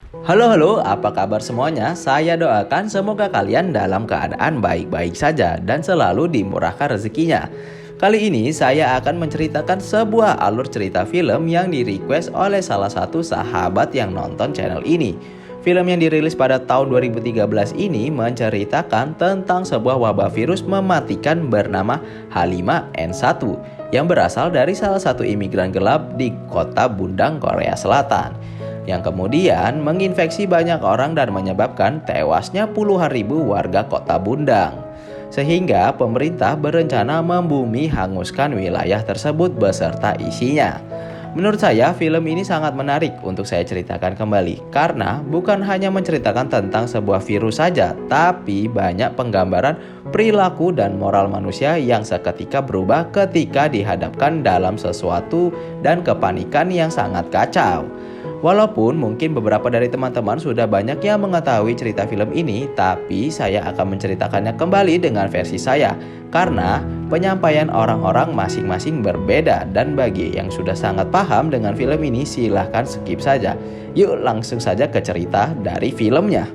Halo, apa kabar semuanya? Saya doakan semoga kalian dalam keadaan baik-baik saja dan selalu dimurahkan rezekinya. Kali ini saya akan menceritakan sebuah alur cerita film yang di-request oleh salah satu sahabat yang nonton channel ini. Film yang dirilis pada tahun 2013 ini menceritakan tentang sebuah wabah virus mematikan bernama H5N1 yang berasal dari salah satu imigran gelap di kota Bundang, Korea Selatan, yang kemudian menginfeksi banyak orang dan menyebabkan tewasnya puluhan ribu warga kota Bundang. Sehingga pemerintah berencana membumi hanguskan wilayah tersebut beserta isinya. Menurut saya film ini sangat menarik untuk saya ceritakan kembali karena bukan hanya menceritakan tentang sebuah virus saja, tapi banyak penggambaran perilaku dan moral manusia yang seketika berubah ketika dihadapkan dalam sesuatu dan kepanikan yang sangat kacau. Walaupun mungkin beberapa dari teman-teman sudah banyak yang mengetahui cerita film ini, tapi saya akan menceritakannya kembali dengan versi saya karena penyampaian orang-orang masing-masing berbeda, dan bagi yang sudah sangat paham dengan film ini silahkan skip saja. Yuk langsung saja ke cerita dari filmnya.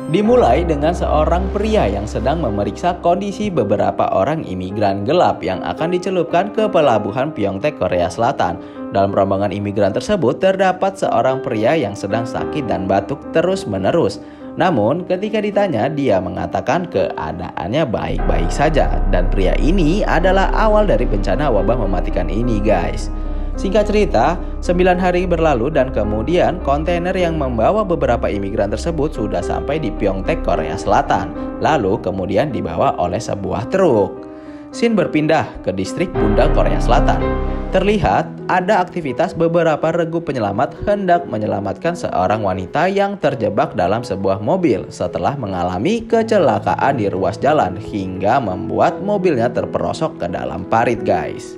Dimulai dengan seorang pria yang sedang memeriksa kondisi beberapa orang imigran gelap yang akan dicelupkan ke pelabuhan Pyeongtaek, Korea Selatan. Dalam rombongan imigran tersebut terdapat seorang pria yang sedang sakit dan batuk terus-menerus. Namun ketika ditanya, dia mengatakan keadaannya baik-baik saja, dan pria ini adalah awal dari bencana wabah mematikan ini, guys. Singkat cerita, 9 hari berlalu dan kemudian kontainer yang membawa beberapa imigran tersebut sudah sampai di Pyeongtaek, Korea Selatan. Lalu kemudian dibawa oleh sebuah truk. Scene berpindah ke distrik Bundang, Korea Selatan. Terlihat ada aktivitas beberapa regu penyelamat hendak menyelamatkan seorang wanita yang terjebak dalam sebuah mobil setelah mengalami kecelakaan di ruas jalan hingga membuat mobilnya terperosok ke dalam parit, guys.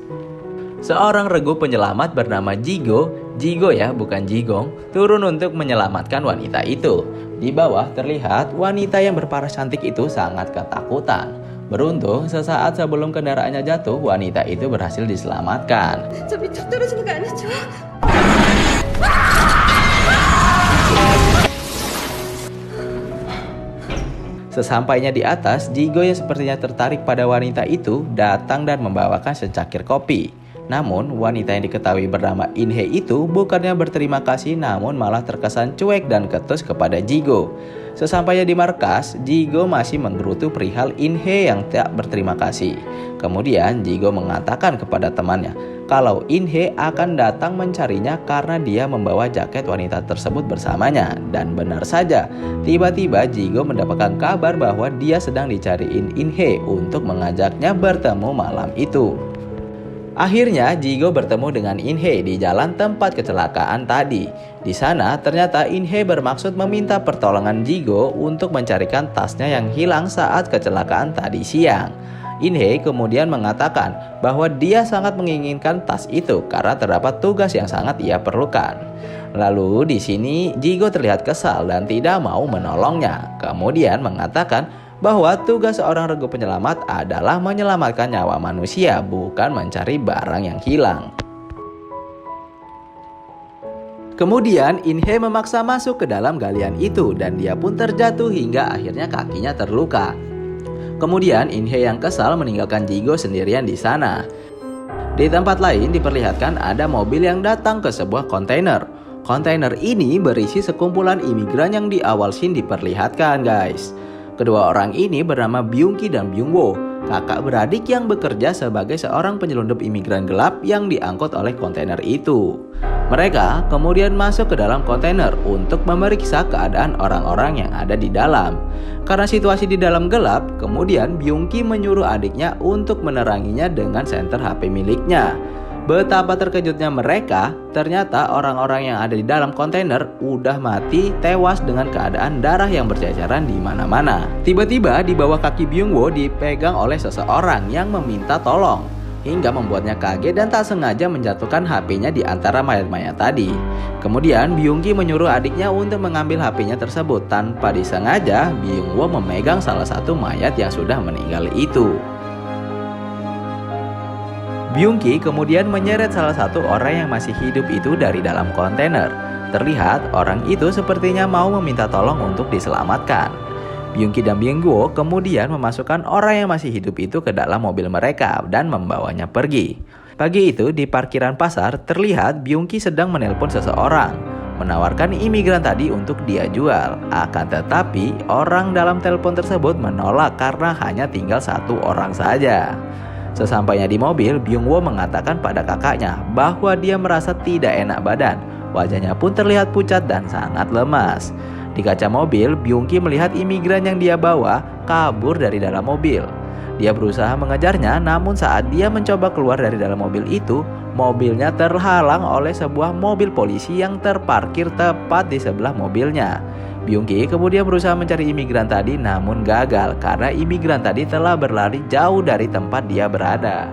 Seorang regu penyelamat bernama Jigo ya bukan Jigong, turun untuk menyelamatkan wanita itu. Di bawah terlihat wanita yang berparas cantik itu sangat ketakutan. Beruntung sesaat sebelum kendaraannya jatuh, wanita itu berhasil diselamatkan. Sesampainya di atas, Jigo yang sepertinya tertarik pada wanita itu datang dan membawakan secangkir kopi. Namun, wanita yang diketahui bernama Inhe itu bukannya berterima kasih, namun malah terkesan cuek dan ketus kepada Jigo. Sesampainya di markas, Jigo masih menggerutu perihal Inhe yang tak berterima kasih. Kemudian Jigo mengatakan kepada temannya kalau Inhe akan datang mencarinya karena dia membawa jaket wanita tersebut bersamanya. Dan benar saja, tiba-tiba Jigo mendapatkan kabar bahwa dia sedang dicariin Inhe untuk mengajaknya bertemu malam itu. Akhirnya Jigo bertemu dengan Inhe di jalan tempat kecelakaan tadi. Di sana ternyata Inhe bermaksud meminta pertolongan Jigo untuk mencarikan tasnya yang hilang saat kecelakaan tadi siang. Inhe kemudian mengatakan bahwa dia sangat menginginkan tas itu karena terdapat tugas yang sangat ia perlukan. Lalu di sini Jigo terlihat kesal dan tidak mau menolongnya. Kemudian mengatakan bahwa tugas seorang regu penyelamat adalah menyelamatkan nyawa manusia, bukan mencari barang yang hilang. Kemudian Inhe memaksa masuk ke dalam galian itu dan dia pun terjatuh hingga akhirnya kakinya terluka. Kemudian Inhe yang kesal meninggalkan Jigo sendirian di sana. Di tempat lain diperlihatkan ada mobil yang datang ke sebuah kontainer. Kontainer ini berisi sekumpulan imigran yang di awal scene diperlihatkan, guys. Kedua orang ini bernama Byungki dan Byungwo, kakak beradik yang bekerja sebagai seorang penyelundup imigran gelap yang diangkut oleh kontainer itu. Mereka kemudian masuk ke dalam kontainer untuk memeriksa keadaan orang-orang yang ada di dalam. Karena situasi di dalam gelap, kemudian Byungki menyuruh adiknya untuk meneranginya dengan senter HP miliknya. Betapa terkejutnya mereka, ternyata orang-orang yang ada di dalam kontainer udah mati tewas dengan keadaan darah yang berceceran di mana-mana. Tiba-tiba di bawah kaki Byungwo dipegang oleh seseorang yang meminta tolong, hingga membuatnya kaget dan tak sengaja menjatuhkan HP-nya di antara mayat-mayat tadi. Kemudian Byungki menyuruh adiknya untuk mengambil HP-nya tersebut. Tanpa disengaja, Byungwo memegang salah satu mayat yang sudah meninggal itu. Byung-ki kemudian menyeret salah satu orang yang masih hidup itu dari dalam kontainer. Terlihat orang itu sepertinya mau meminta tolong untuk diselamatkan. Byung-ki dan Byung-woo kemudian memasukkan orang yang masih hidup itu ke dalam mobil mereka dan membawanya pergi. Pagi itu di parkiran pasar terlihat Byung-ki sedang menelpon seseorang, menawarkan imigran tadi untuk dia jual. Akan tetapi orang dalam telepon tersebut menolak karena hanya tinggal satu orang saja. Sesampainya di mobil, Byung-woo mengatakan pada kakaknya bahwa dia merasa tidak enak badan. Wajahnya pun terlihat pucat dan sangat lemas. Di kaca mobil, Byung-ki melihat imigran yang dia bawa kabur dari dalam mobil. Dia berusaha mengejarnya, namun saat dia mencoba keluar dari dalam mobil itu, mobilnya terhalang oleh sebuah mobil polisi yang terparkir tepat di sebelah mobilnya. Byung-ki kemudian berusaha mencari imigran tadi namun gagal karena imigran tadi telah berlari jauh dari tempat dia berada.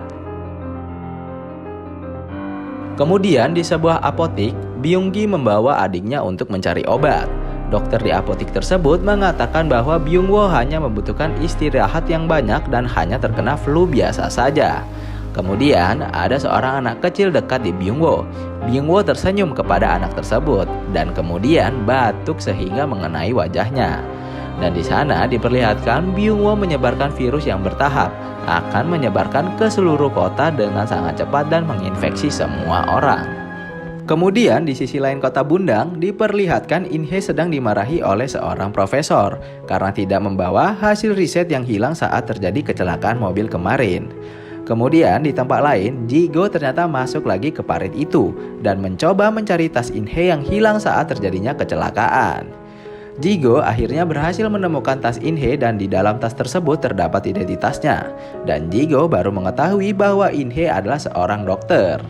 Kemudian di sebuah apotik, Byung-ki membawa adiknya untuk mencari obat. Dokter di apotik tersebut mengatakan bahwa Byung-woo hanya membutuhkan istirahat yang banyak dan hanya terkena flu biasa saja. Kemudian ada seorang anak kecil dekat di Byung-woo. Byung-woo tersenyum kepada anak tersebut dan kemudian batuk sehingga mengenai wajahnya. Dan di sana diperlihatkan Byung-woo menyebarkan virus yang bertahap, akan menyebarkan ke seluruh kota dengan sangat cepat dan menginfeksi semua orang. Kemudian di sisi lain kota Bundang diperlihatkan In-hye sedang dimarahi oleh seorang profesor karena tidak membawa hasil riset yang hilang saat terjadi kecelakaan mobil kemarin. Kemudian di tempat lain, Ji-go ternyata masuk lagi ke parit itu dan mencoba mencari tas In-hye yang hilang saat terjadinya kecelakaan. Ji-go akhirnya berhasil menemukan tas In-hye dan di dalam tas tersebut terdapat identitasnya. Dan Ji-go baru mengetahui bahwa In-hye adalah seorang dokter.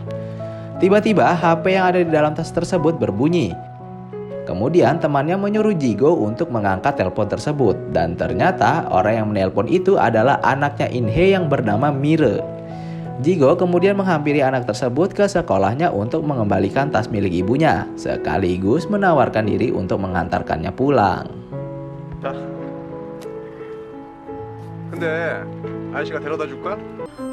Tiba-tiba HP yang ada di dalam tas tersebut berbunyi. Kemudian temannya menyuruh Ji-go untuk mengangkat telepon tersebut. Dan ternyata orang yang menelpon itu adalah anaknya In-hye yang bernama Mire. Ji-go kemudian menghampiri anak tersebut ke sekolahnya untuk mengembalikan tas milik ibunya, sekaligus menawarkan diri untuk mengantarkannya pulang. 근데 아저씨가 데려다 줄까?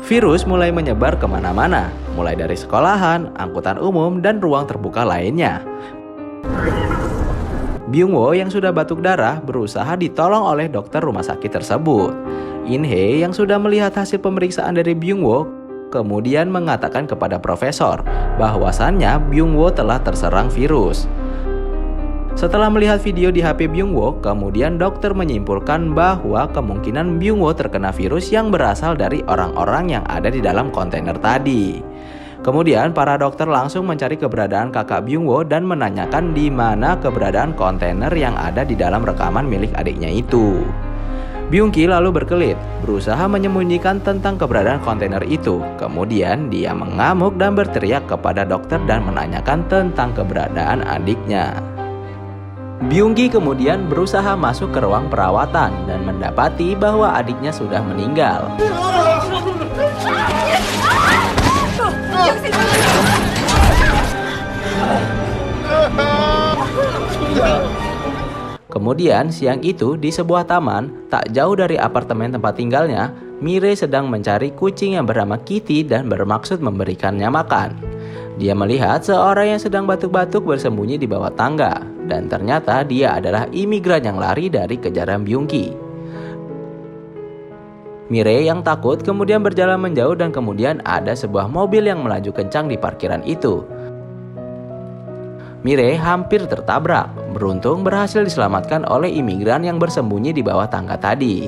Virus mulai menyebar kemana-mana, mulai dari sekolahan, angkutan umum, dan ruang terbuka lainnya. Byung-woo yang sudah batuk darah berusaha ditolong oleh dokter rumah sakit tersebut. In-hye yang sudah melihat hasil pemeriksaan dari Byung-woo kemudian mengatakan kepada profesor bahwasannya Byung-woo telah terserang virus. Setelah melihat video di HP Byung-woo, kemudian dokter menyimpulkan bahwa kemungkinan Byung-woo terkena virus yang berasal dari orang-orang yang ada di dalam kontainer tadi. Kemudian para dokter langsung mencari keberadaan kakak Byung-woo dan menanyakan di mana keberadaan kontainer yang ada di dalam rekaman milik adiknya itu. Byung-ki lalu berkelit, berusaha menyembunyikan tentang keberadaan kontainer itu. Kemudian dia mengamuk dan berteriak kepada dokter dan menanyakan tentang keberadaan adiknya. Byung-ki kemudian berusaha masuk ke ruang perawatan dan mendapati bahwa adiknya sudah meninggal. Kemudian siang itu di sebuah taman tak jauh dari apartemen tempat tinggalnya, Mire sedang mencari kucing yang bernama Kitty dan bermaksud memberikannya makan. Dia melihat seorang yang sedang batuk-batuk bersembunyi di bawah tangga, dan ternyata dia adalah imigran yang lari dari kejaran Byung-ki. Mire yang takut kemudian berjalan menjauh dan kemudian ada sebuah mobil yang melaju kencang di parkiran itu. Mire hampir tertabrak, beruntung berhasil diselamatkan oleh imigran yang bersembunyi di bawah tangga tadi.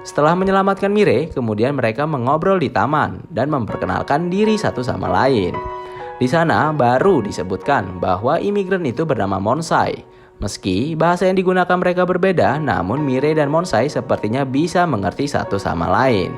Setelah menyelamatkan Mire, kemudian mereka mengobrol di taman dan memperkenalkan diri satu sama lain. Di sana baru disebutkan bahwa imigran itu bernama Monsai. Meski bahasa yang digunakan mereka berbeda, namun Mire dan Monsai sepertinya bisa mengerti satu sama lain.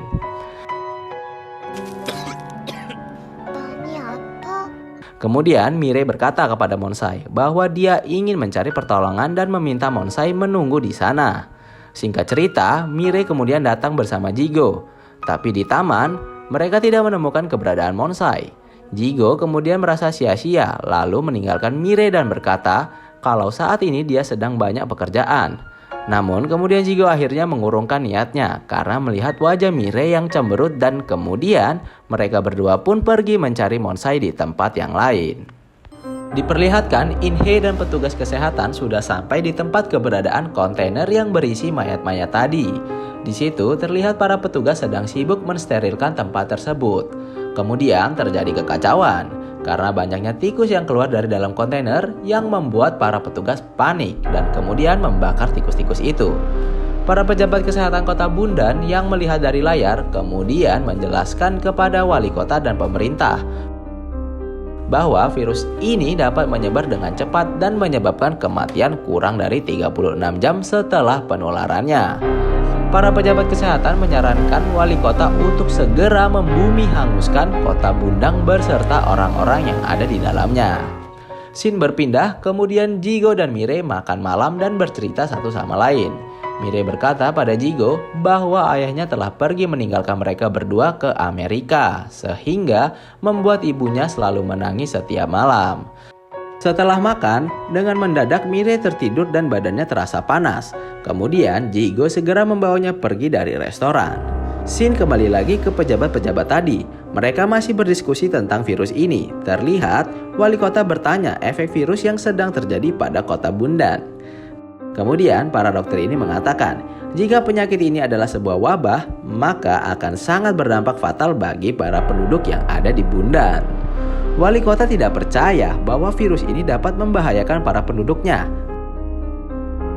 Kemudian Mire berkata kepada Monsai bahwa dia ingin mencari pertolongan dan meminta Monsai menunggu di sana. Singkat cerita, Mire kemudian datang bersama Ji-go. Tapi di taman, mereka tidak menemukan keberadaan Monsai. Ji-go kemudian merasa sia-sia, lalu meninggalkan Mire dan berkata kalau saat ini dia sedang banyak pekerjaan. Namun kemudian Jigo akhirnya mengurungkan niatnya karena melihat wajah Mirei yang cemberut dan kemudian mereka berdua pun pergi mencari Monsai di tempat yang lain. Diperlihatkan Inhe dan petugas kesehatan sudah sampai di tempat keberadaan kontainer yang berisi mayat-mayat tadi. Di situ terlihat para petugas sedang sibuk mensterilkan tempat tersebut. Kemudian terjadi kekacauan karena banyaknya tikus yang keluar dari dalam kontainer yang membuat para petugas panik dan kemudian membakar tikus-tikus itu. Para pejabat kesehatan kota Bundan yang melihat dari layar kemudian menjelaskan kepada wali kota dan pemerintah bahwa virus ini dapat menyebar dengan cepat dan menyebabkan kematian kurang dari 36 jam setelah penularannya. Para pejabat kesehatan menyarankan wali kota untuk segera membumi hanguskan kota Bundang beserta orang-orang yang ada di dalamnya. Scene berpindah, kemudian Jigo dan Mirei makan malam dan bercerita satu sama lain. Mirei berkata pada Jigo bahwa ayahnya telah pergi meninggalkan mereka berdua ke Amerika, sehingga membuat ibunya selalu menangis setiap malam. Setelah makan, dengan mendadak Mirei tertidur dan badannya terasa panas. Kemudian Jigo segera membawanya pergi dari restoran. Scene kembali lagi ke pejabat-pejabat tadi. Mereka masih berdiskusi tentang virus ini. Terlihat wali kota bertanya efek virus yang sedang terjadi pada kota Bundan. Kemudian para dokter ini mengatakan, jika penyakit ini adalah sebuah wabah, maka akan sangat berdampak fatal bagi para penduduk yang ada di Bundan. Wali kota tidak percaya bahwa virus ini dapat membahayakan para penduduknya.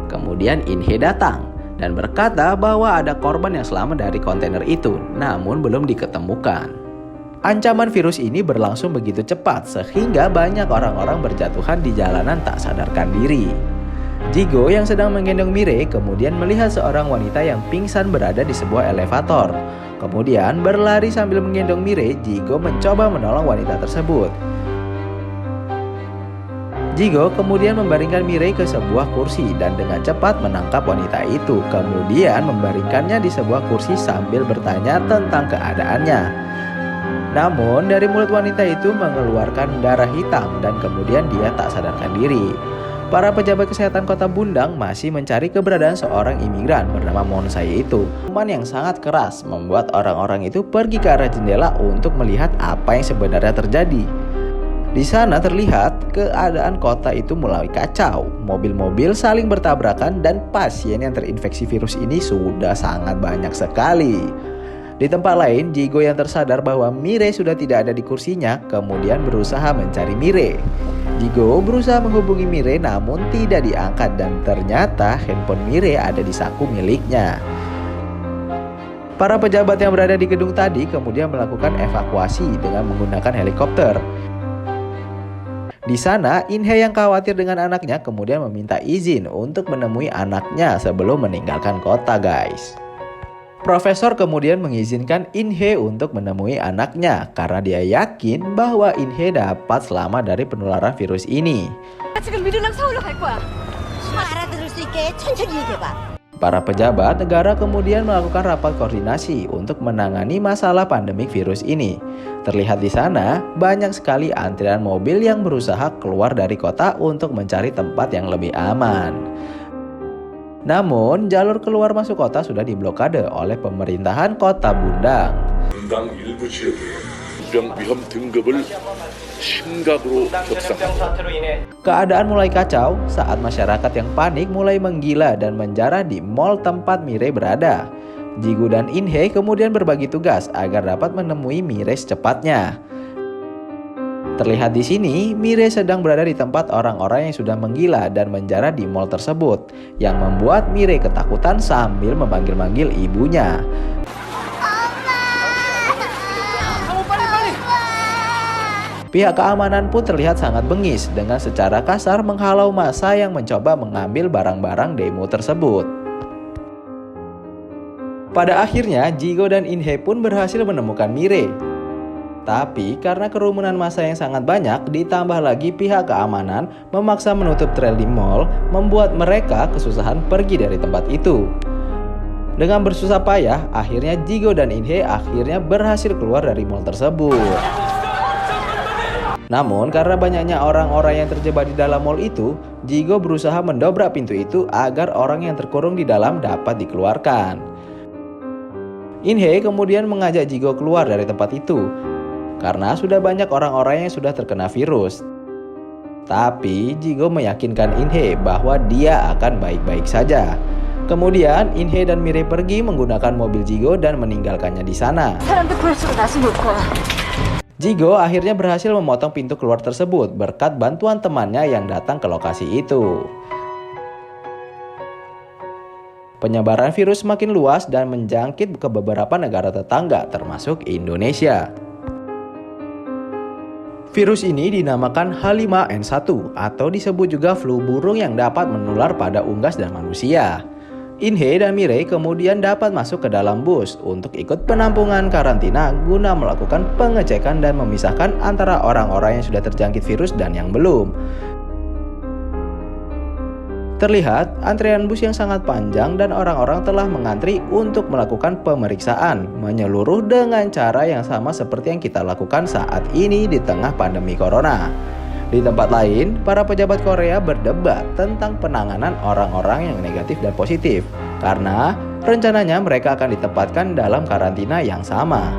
Kemudian Inhe datang dan berkata bahwa ada korban yang selamat dari kontainer itu, namun belum diketemukan. Ancaman virus ini berlangsung begitu cepat sehingga banyak orang-orang berjatuhan di jalanan tak sadarkan diri. Jigo yang sedang menggendong Mirei kemudian melihat seorang wanita yang pingsan berada di sebuah elevator. Kemudian berlari sambil menggendong Mirei, Jigo mencoba menolong wanita tersebut. Jigo kemudian membaringkan Mirei ke sebuah kursi dan dengan cepat menangkap wanita itu. Kemudian membaringkannya di sebuah kursi sambil bertanya tentang keadaannya. Namun dari mulut wanita itu mengeluarkan darah hitam dan kemudian dia tak sadarkan diri. Para pejabat kesehatan kota Bundang masih mencari keberadaan seorang imigran bernama Monsai itu. Kuman yang sangat keras membuat orang-orang itu pergi ke arah jendela untuk melihat apa yang sebenarnya terjadi. Di sana terlihat keadaan kota itu mulai kacau. Mobil-mobil saling bertabrakan dan pasien yang terinfeksi virus ini sudah sangat banyak sekali. Di tempat lain, Jigo yang tersadar bahwa Mirei sudah tidak ada di kursinya, kemudian berusaha mencari Mirei. Jigo berusaha menghubungi Mirei namun tidak diangkat dan ternyata handphone Mirei ada di saku miliknya. Para pejabat yang berada di gedung tadi kemudian melakukan evakuasi dengan menggunakan helikopter. Di sana, Inhe yang khawatir dengan anaknya kemudian meminta izin untuk menemui anaknya sebelum meninggalkan kota, guys. Profesor kemudian mengizinkan Inhe untuk menemui anaknya karena dia yakin bahwa Inhe dapat selamat dari penularan virus ini. Para pejabat negara kemudian melakukan rapat koordinasi untuk menangani masalah pandemik virus ini. Terlihat di sana banyak sekali antrian mobil yang berusaha keluar dari kota untuk mencari tempat yang lebih aman. Namun, jalur keluar masuk kota sudah diblokade oleh pemerintahan kota Bundang. 분당 일부 지역에 유병 위험 등급을 심각으로 격상합니다. Keadaan mulai kacau saat masyarakat yang panik mulai menggila dan menjarah di mal tempat Mirei berada. Jigo dan Inhe kemudian berbagi tugas agar dapat menemui Mirei secepatnya. Terlihat di sini, Mirei sedang berada di tempat orang-orang yang sudah menggila dan menjarah di mal tersebut, yang membuat Mirei ketakutan sambil memanggil-manggil ibunya. Pihak keamanan pun terlihat sangat bengis dengan secara kasar menghalau massa yang mencoba mengambil barang-barang demo tersebut. Pada akhirnya, Jigo dan Inhe pun berhasil menemukan Mirei. Tapi karena kerumunan massa yang sangat banyak, ditambah lagi pihak keamanan memaksa menutup trail di mall, membuat mereka kesusahan pergi dari tempat itu. Dengan bersusah payah, akhirnya Jigo dan Inhe akhirnya berhasil keluar dari mall tersebut. Namun karena banyaknya orang-orang yang terjebak di dalam mal itu, Jigo berusaha mendobrak pintu itu agar orang yang terkurung di dalam dapat dikeluarkan. In-hye kemudian mengajak Jigo keluar dari tempat itu, karena sudah banyak orang-orang yang sudah terkena virus. Tapi Jigo meyakinkan In-hye bahwa dia akan baik-baik saja. Kemudian In-hye dan Mirai pergi menggunakan mobil Jigo dan meninggalkannya di sana. Jigo akhirnya berhasil memotong pintu keluar tersebut berkat bantuan temannya yang datang ke lokasi itu. Penyebaran virus semakin luas dan menjangkit ke beberapa negara tetangga termasuk Indonesia. Virus ini dinamakan H5N1 atau disebut juga flu burung yang dapat menular pada unggas dan manusia. In-hye dan Mirai kemudian dapat masuk ke dalam bus untuk ikut penampungan karantina guna melakukan pengecekan dan memisahkan antara orang-orang yang sudah terjangkit virus dan yang belum. Terlihat antrean bus yang sangat panjang dan orang-orang telah mengantri untuk melakukan pemeriksaan menyeluruh dengan cara yang sama seperti yang kita lakukan saat ini di tengah pandemi corona. Di tempat lain, para pejabat Korea berdebat tentang penanganan orang-orang yang negatif dan positif karena rencananya mereka akan ditempatkan dalam karantina yang sama.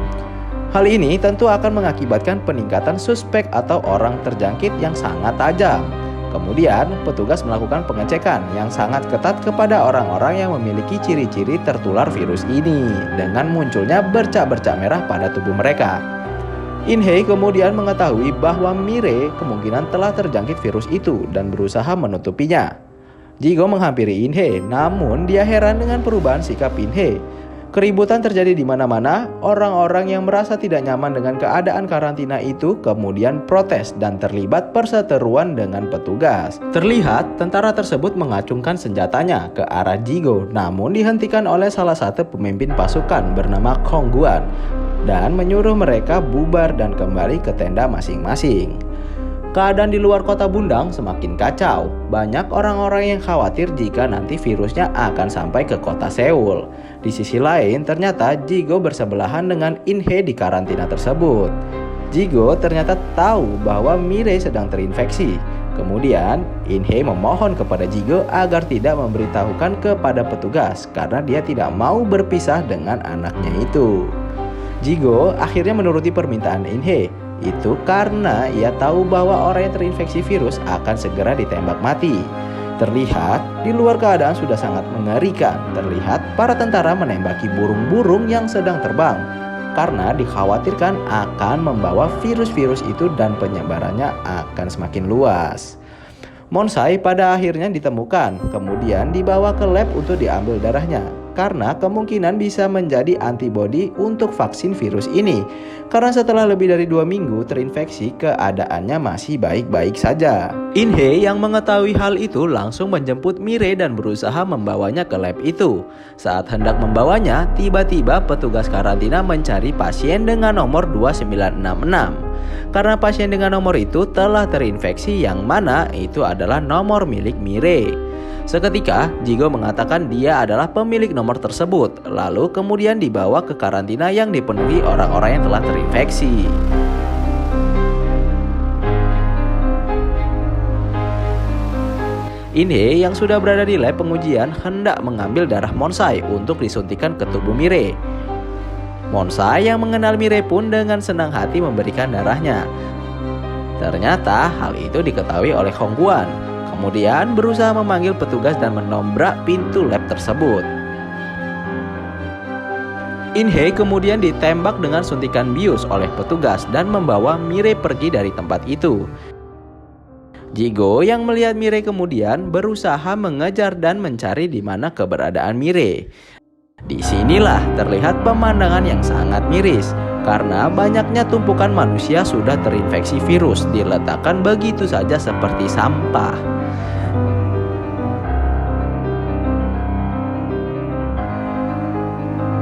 Hal ini tentu akan mengakibatkan peningkatan suspek atau orang terjangkit yang sangat tajam. Kemudian, petugas melakukan pengecekan yang sangat ketat kepada orang-orang yang memiliki ciri-ciri tertular virus ini dengan munculnya bercak-bercak merah pada tubuh mereka. In-hye kemudian mengetahui bahwa Mirai kemungkinan telah terjangkit virus itu dan berusaha menutupinya. Jigo menghampiri In-hye, namun dia heran dengan perubahan sikap In-hye. Keributan terjadi di mana-mana, orang-orang yang merasa tidak nyaman dengan keadaan karantina itu kemudian protes dan terlibat perseteruan dengan petugas. Terlihat tentara tersebut mengacungkan senjatanya ke arah Jigo, namun dihentikan oleh salah satu pemimpin pasukan bernama Kongguan dan menyuruh mereka bubar dan kembali ke tenda masing-masing. Keadaan di luar kota Bundang semakin kacau. Banyak orang-orang yang khawatir jika nanti virusnya akan sampai ke kota Seoul. Di sisi lain, ternyata Jigo bersebelahan dengan In-hye di karantina tersebut. Jigo ternyata tahu bahwa Mirai sedang terinfeksi. Kemudian, In-hye memohon kepada Jigo agar tidak memberitahukan kepada petugas karena dia tidak mau berpisah dengan anaknya itu. Jigo akhirnya menuruti permintaan In-hye. Itu karena ia tahu bahwa orang yang terinfeksi virus akan segera ditembak mati. Terlihat di luar keadaan sudah sangat mengerikan. Terlihat para tentara menembaki burung-burung yang sedang terbang karena dikhawatirkan akan membawa virus-virus itu dan penyebarannya akan semakin luas. Monsai pada akhirnya ditemukan, kemudian dibawa ke lab untuk diambil darahnya karena kemungkinan bisa menjadi antibodi untuk vaksin virus ini. Karena setelah lebih dari 2 minggu terinfeksi, keadaannya masih baik-baik saja. In-hye yang mengetahui hal itu langsung menjemput Mirai dan berusaha membawanya ke lab itu. Saat hendak membawanya, tiba-tiba petugas karantina mencari pasien dengan nomor 2966. Karena pasien dengan nomor itu telah terinfeksi yang mana itu adalah nomor milik Mirai. Seketika, Jigo mengatakan dia adalah pemilik nomor tersebut, lalu kemudian dibawa ke karantina yang dipenuhi orang-orang yang telah terinfeksi. In-hye yang sudah berada di lab pengujian hendak mengambil darah Monsai untuk disuntikan ke tubuh Mirai. Monsai yang mengenal Mirai pun dengan senang hati memberikan darahnya. Ternyata hal itu diketahui oleh Kongguan. Kemudian berusaha memanggil petugas dan menobrak pintu lab tersebut. In-hye kemudian ditembak dengan suntikan bius oleh petugas dan membawa Mirai pergi dari tempat itu. Jigo yang melihat Mirai kemudian berusaha mengejar dan mencari di mana keberadaan Mirai. Disinilah terlihat pemandangan yang sangat miris karena banyaknya tumpukan manusia sudah terinfeksi virus diletakkan begitu saja seperti sampah.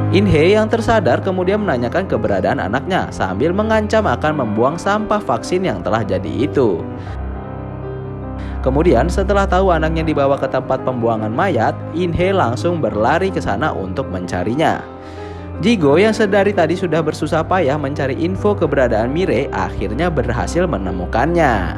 In-hye yang tersadar kemudian menanyakan keberadaan anaknya sambil mengancam akan membuang sampah vaksin yang telah jadi itu. Kemudian setelah tahu anaknya dibawa ke tempat pembuangan mayat, In-hye langsung berlari ke sana untuk mencarinya. Jigo yang sedari tadi sudah bersusah payah mencari info keberadaan Mirei akhirnya berhasil menemukannya.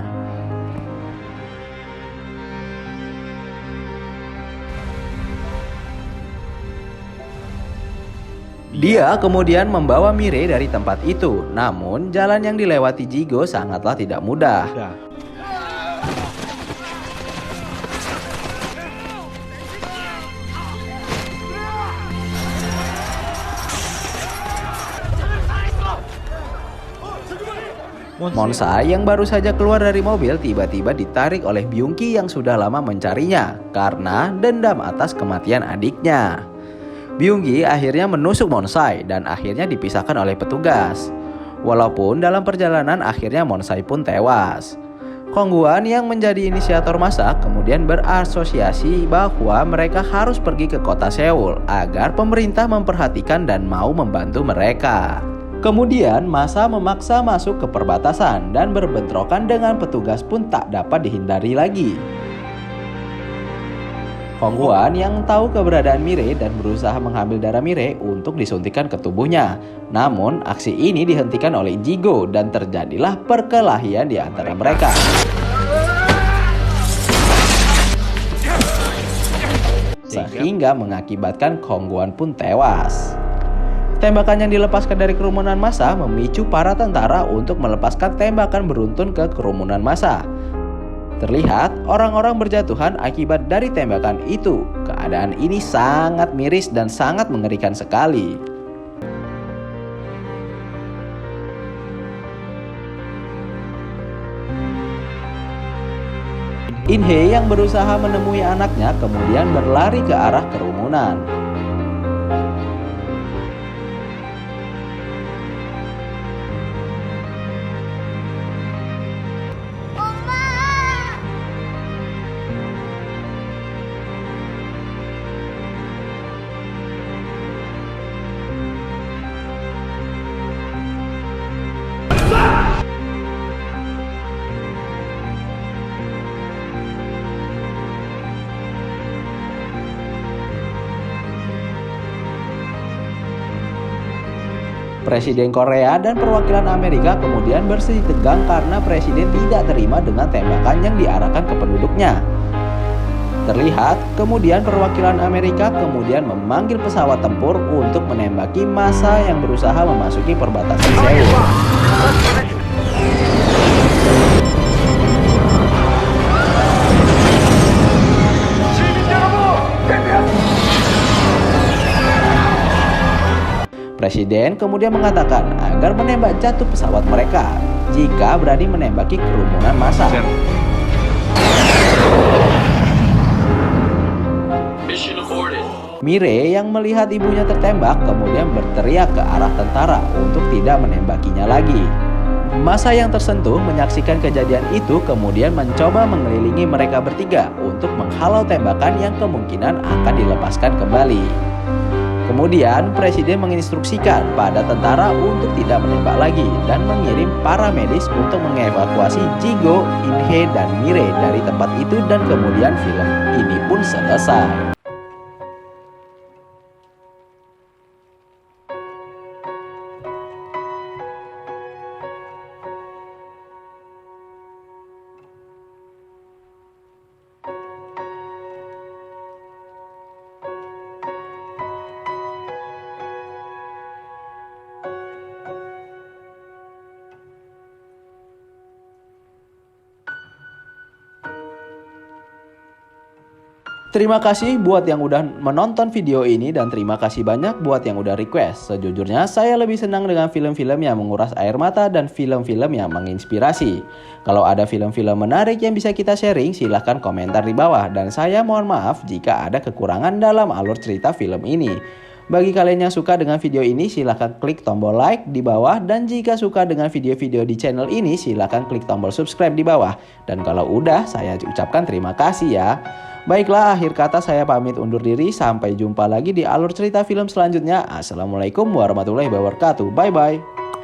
Dia kemudian membawa Mirei dari tempat itu, namun jalan yang dilewati Jigo sangatlah tidak mudah. Monsai yang baru saja keluar dari mobil tiba-tiba ditarik oleh Byungki yang sudah lama mencarinya karena dendam atas kematian adiknya. Byungki akhirnya menusuk Monsai dan akhirnya dipisahkan oleh petugas. Walaupun dalam perjalanan akhirnya Monsai pun tewas. Kongguan yang menjadi inisiator masa kemudian berasosiasi bahwa mereka harus pergi ke kota Seoul agar pemerintah memperhatikan dan mau membantu mereka. Kemudian masa memaksa masuk ke perbatasan dan berbentrokan dengan petugas pun tak dapat dihindari lagi. Kongguan yang tahu keberadaan Mirei dan berusaha mengambil darah Mirei untuk disuntikkan ke tubuhnya. Namun aksi ini dihentikan oleh Jigo dan terjadilah perkelahian di antara mereka. Sehingga mengakibatkan Kongguan pun tewas. Tembakan yang dilepaskan dari kerumunan massa memicu para tentara untuk melepaskan tembakan beruntun ke kerumunan massa. Terlihat orang-orang berjatuhan akibat dari tembakan itu. Keadaan ini sangat miris dan sangat mengerikan sekali. In-hye yang berusaha menemui anaknya kemudian berlari ke arah kerumunan. Presiden Korea dan perwakilan Amerika kemudian bersih tegang karena presiden tidak terima dengan tembakan yang diarahkan ke penduduknya. Terlihat kemudian perwakilan Amerika kemudian memanggil pesawat tempur untuk menembaki massa yang berusaha memasuki perbatasan Seoul. Presiden kemudian mengatakan agar menembak jatuh pesawat mereka jika berani menembaki kerumunan massa. Mirei yang melihat ibunya tertembak kemudian berteriak ke arah tentara untuk tidak menembakinya lagi. Massa yang tersentuh menyaksikan kejadian itu kemudian mencoba mengelilingi mereka bertiga untuk menghalau tembakan yang kemungkinan akan dilepaskan kembali. Kemudian presiden menginstruksikan pada tentara untuk tidak menembak lagi dan mengirim para medis untuk mengevakuasi Jigo, In-hye, dan Mirei dari tempat itu dan kemudian film ini pun selesai. Terima kasih buat yang udah menonton video ini dan terima kasih banyak buat yang udah request. Sejujurnya saya lebih senang dengan film-film yang menguras air mata dan film-film yang menginspirasi. Kalau ada film-film menarik yang bisa kita sharing silahkan komentar di bawah. Dan saya mohon maaf jika ada kekurangan dalam alur cerita film ini. Bagi kalian yang suka dengan video ini silahkan klik tombol like di bawah. Dan jika suka dengan video-video di channel ini silahkan klik tombol subscribe di bawah. Dan kalau udah saya ucapkan terima kasih ya. Baiklah, akhir kata saya pamit undur diri. Sampai jumpa lagi di alur cerita film selanjutnya. Assalamualaikum warahmatullahi wabarakatuh. Bye-bye.